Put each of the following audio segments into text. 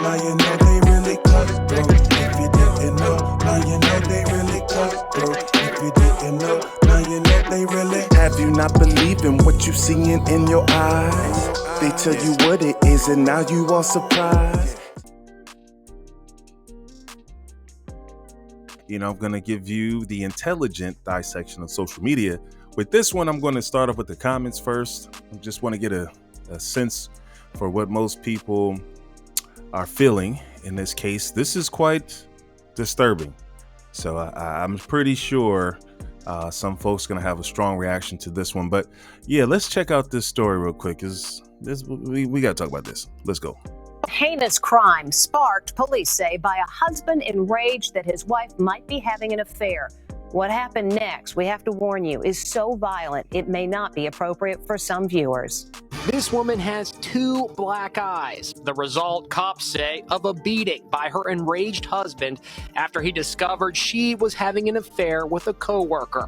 now you know they really cutthroat. If you didn't know, now you know they really cutthroat. If you didn't know, now you know they really. Have you not believed in what you seeing in your eyes? They tell you what it is and now you are surprised. You know, I'm going to give you the intelligent dissection of social media. With this one, I'm going to start off with the comments first. I just want to get a sense for what most people are feeling in this case. This is quite disturbing. So I'm pretty sure some folks going to have a strong reaction to this one. But yeah, let's check out this story real quick, because we got to talk about this. Let's go. Heinous crime sparked, police say, by a husband enraged that his wife might be having an affair. What happened next, we have to warn you, is so violent it may not be appropriate for some viewers. This woman has 2 black eyes. The result, cops say, of a beating by her enraged husband after he discovered she was having an affair with a coworker.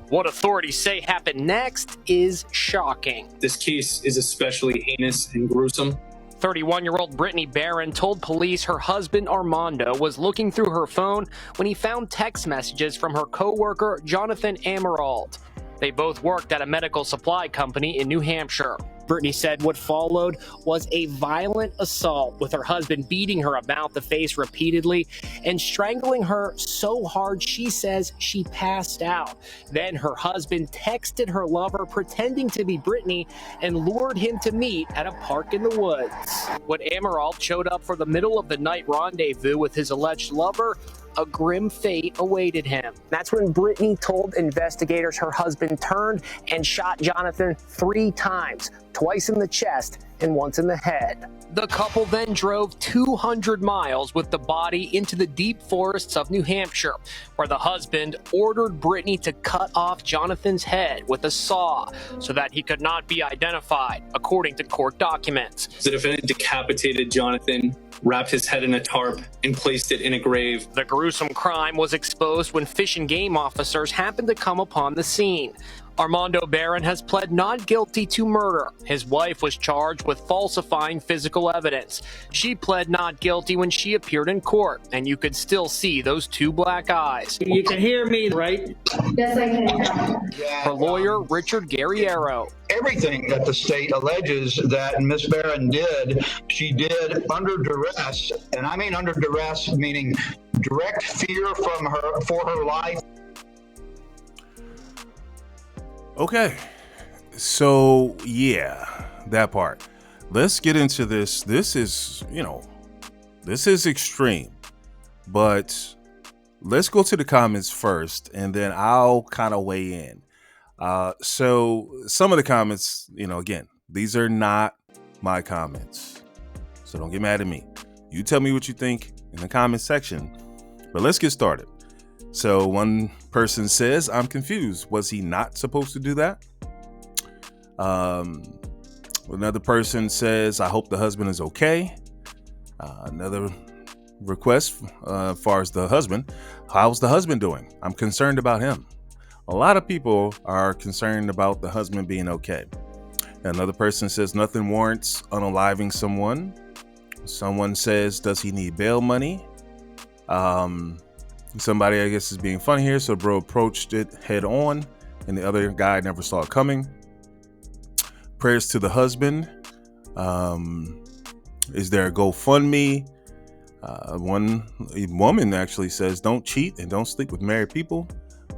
What authorities say happened next is shocking. This case is especially heinous and gruesome. 31-year-old Brittany Barron told police her husband Armando was looking through her phone when he found text messages from her coworker Jonathan Emerald. They both worked at a medical supply company in New Hampshire. Brittany said what followed was a violent assault, with her husband beating her about the face repeatedly and strangling her so hard she says she passed out. Then her husband texted her lover pretending to be Brittany and lured him to meet at a park in the woods. When Emerald showed up for the middle of the night rendezvous with his alleged lover, a grim fate awaited him. That's when Brittany told investigators her husband turned and shot Jonathan 3 times, twice in the chest and once in the head. The couple then drove 200 miles with the body into the deep forests of New Hampshire, where the husband ordered Brittany to cut off Jonathan's head with a saw so that he could not be identified, according to court documents. The defendant decapitated Jonathan, wrapped his head in a tarp, and placed it in a grave. The gruesome crime was exposed when Fish and Game officers happened to come upon the scene. Armando Barron has pled not guilty to murder. His wife was charged with falsifying physical evidence. She pled not guilty when she appeared in court, and you could still see those 2 black eyes. You can hear me, right? Yes, I can. Her lawyer, Richard Guerriero. Everything that the state alleges that Miss Barron did, she did under duress, and I mean under duress, meaning direct fear from her for her life. Okay, so yeah, that part. Let's get into this. This is extreme, but let's go to the comments first, and then I'll kind of weigh in. So some of the comments, again, these are not my comments, so don't get mad at me. You tell me what you think in the comment section, but let's get started. So one person says, I'm confused. Was he not supposed to do that? Another person says, I hope the husband is okay. Another request, as far as the husband, how's the husband doing? I'm concerned about him. A lot of people are concerned about the husband being okay. Another person says, nothing warrants unaliving someone. Someone says, does he need bail money? Somebody, I guess, is being funny here. So bro approached it head on, and the other guy never saw it coming. Prayers to the husband. Is there a GoFundMe? One woman actually says, don't cheat and don't sleep with married people.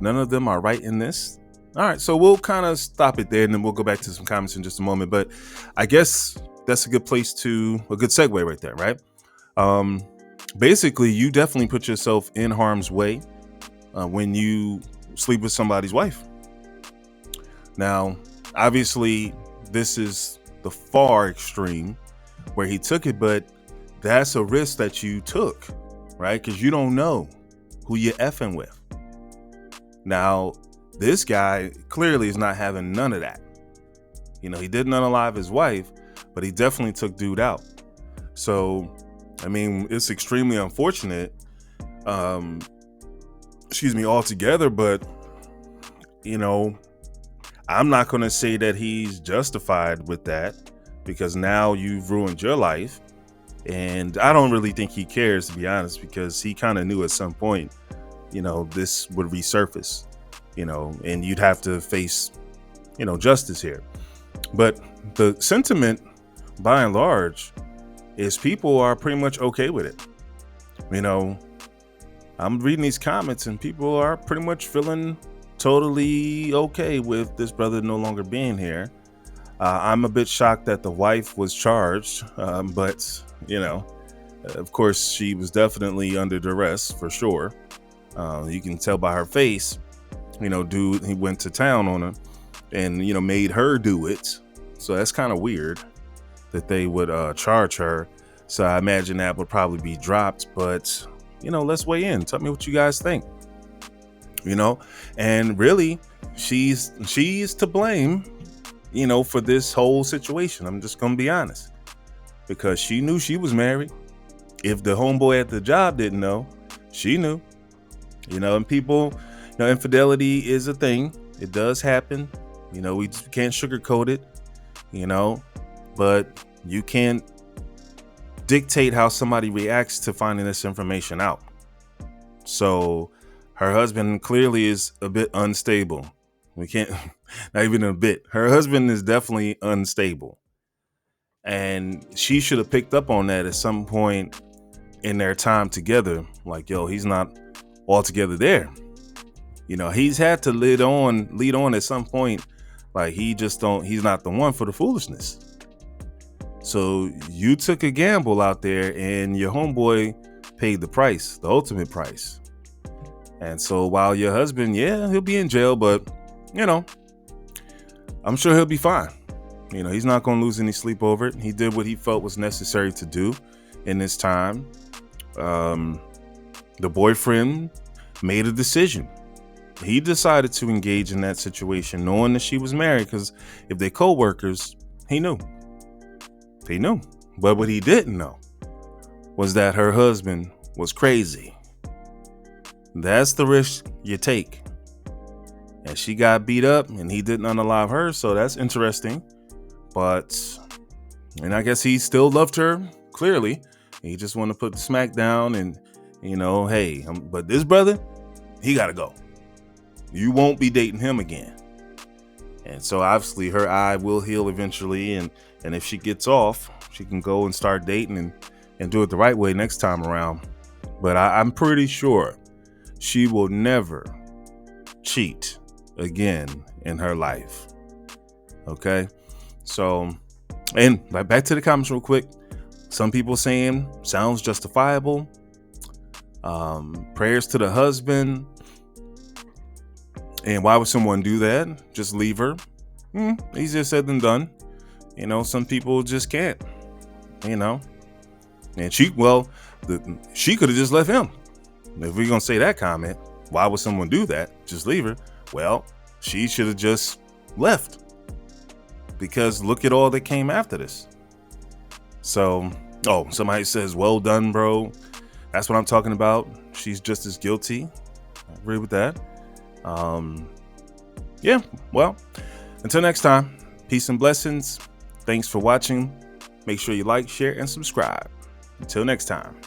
None of them are right in this. All right, so we'll kind of stop it there, and then we'll go back to some comments in just a moment. But I guess that's a good segue right there, right? Basically, you definitely put yourself in harm's way when you sleep with somebody's wife. Now, obviously, this is the far extreme where he took it, but that's a risk that you took, right? Because you don't know who you're effing with. Now, this guy clearly is not having none of that. He didn't unalive his wife, but he definitely took dude out. So, I mean, it's extremely unfortunate, altogether, but, I'm not going to say that he's justified with that, because now you've ruined your life. And I don't really think he cares, to be honest, because he kind of knew at some point, this would resurface, and you'd have to face, justice here. But the sentiment, by and large, is people are pretty much okay with it. I'm reading these comments and people are pretty much feeling totally okay with this brother no longer being here. I'm a bit shocked that the wife was charged, but of course she was definitely under duress for sure. You can tell by her face, dude, he went to town on her and made her do it. So that's kind of weird that they would charge her. So I imagine that would probably be dropped, but let's weigh in. Tell me what you guys think. And really, she's to blame, for this whole situation. I'm just gonna be honest, because she knew she was married. If the homeboy at the job didn't know, she knew. And people, infidelity is a thing. It does happen. We just can't sugarcoat it. But you can't dictate how somebody reacts to finding this information out. So her husband clearly is a bit unstable. We can't, not even a bit. Her husband is definitely unstable. And she should have picked up on that at some point in their time together. Like, yo, he's not altogether there. He's had to lead on at some point. Like, he's not the one for the foolishness. So you took a gamble out there and your homeboy paid the price, the ultimate price. And so while your husband, he'll be in jail, but I'm sure he'll be fine. He's not going to lose any sleep over it. He did what he felt was necessary to do in this time. The boyfriend made a decision. He decided to engage in that situation knowing that she was married, because if they're co-workers, he knew. But what he didn't know was that her husband was crazy. That's the risk you take. And she got beat up and he didn't unalive her. So that's interesting. And I guess he still loved her, clearly. He just wanted to put the smack down and, hey, but this brother, he got to go. You won't be dating him again. And so obviously her eye will heal eventually. And if she gets off, she can go and start dating and do it the right way next time around. But I'm pretty sure she will never cheat again in her life. Okay. So, and back to the comments real quick. Some people saying sounds justifiable. Prayers to the husband. And why would someone do that? Just leave her? Easier said than done. Some people just can't. And she could have just left him. If we're gonna say that comment, why would someone do that? Just leave her. Well, she should have just left, because look at all that came after this. So, somebody says, well done, bro. That's what I'm talking about. She's just as guilty. I agree with that. Well, until next time, peace and blessings. Thanks for watching. Make sure you like, share, and subscribe. Until next time.